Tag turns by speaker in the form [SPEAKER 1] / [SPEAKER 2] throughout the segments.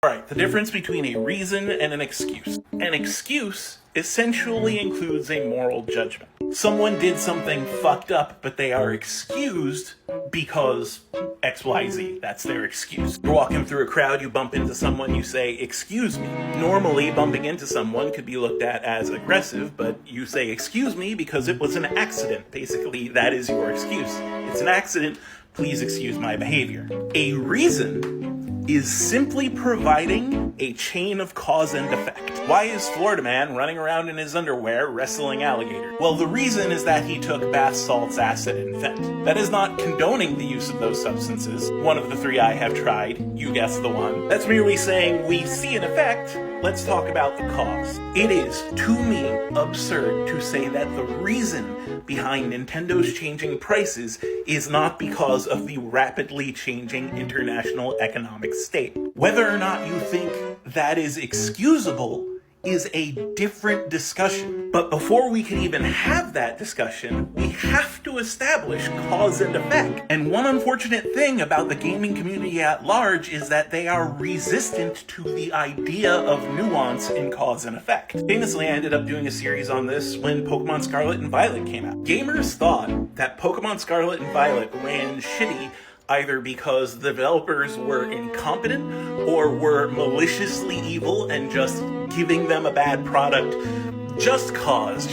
[SPEAKER 1] Alright, the difference between a reason and an excuse. An excuse essentially includes a moral judgment. Someone did something fucked up, but they are excused because XYZ. That's their excuse. You're walking through a crowd, you bump into someone, you say, "Excuse me." Normally, bumping into someone could be looked at as aggressive, but you say, "Excuse me," because it was an accident. Basically, that is your excuse. It's an accident, please excuse my behavior. A reason is simply providing a chain of cause and effect. Why is Florida man running around in his underwear wrestling alligators? Well, the reason is that he took bath salts, acid, and fent. That is not condoning the use of those substances. One of the three I have tried. You guessed the one. That's merely saying we see an effect. Let's talk about the cause. It is, to me, absurd to say that the reason behind Nintendo's changing prices is not because of the rapidly changing international economic state. Whether or not you think that is excusable is a different discussion. But before we can even have that discussion, we have to establish cause and effect. And one unfortunate thing about the gaming community at large is that they are resistant to the idea of nuance in cause and effect. Famously, I ended up doing a series on this when Pokemon Scarlet and Violet came out. Gamers thought that Pokemon Scarlet and Violet ran shitty either because the developers were incompetent or were maliciously evil and just giving them a bad product just cause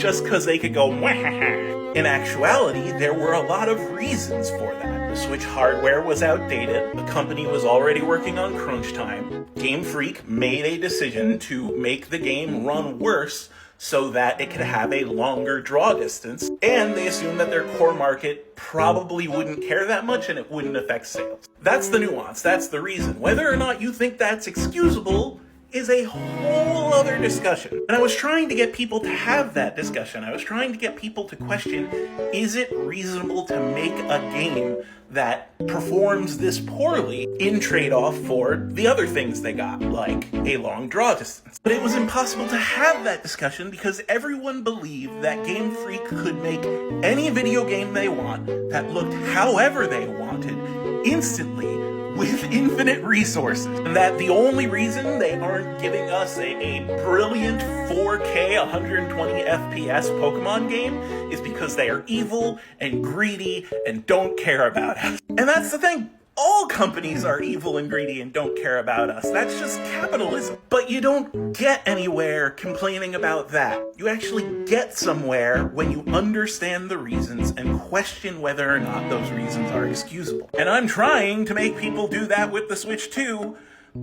[SPEAKER 1] they could go mwahaha. In actuality, there were a lot of reasons for that. The Switch hardware was outdated, the company was already working on crunch time, Game Freak made a decision to make the game run worse so that it could have a longer draw distance, and they assumed that their core market probably wouldn't care that much and it wouldn't affect sales. That's the nuance, that's the reason. Whether or not you think that's excusable is a whole other discussion. And I was trying to get people to have that discussion. I was trying to get people to question, is it reasonable to make a game that performs this poorly in trade-off for the other things they got, like a long draw distance? But it was impossible to have that discussion because everyone believed that Game Freak could make any video game they want that looked however they wanted, instantly, with infinite resources, and that the only reason they aren't giving us a brilliant 4K 120 FPS Pokemon game is because they are evil and greedy and don't care about us. And that's the thing. All companies are evil and greedy and don't care about us. That's just capitalism. But you don't get anywhere complaining about that. You actually get somewhere when you understand the reasons and question whether or not those reasons are excusable. And I'm trying to make people do that with the Switch 2,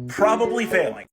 [SPEAKER 1] probably failing.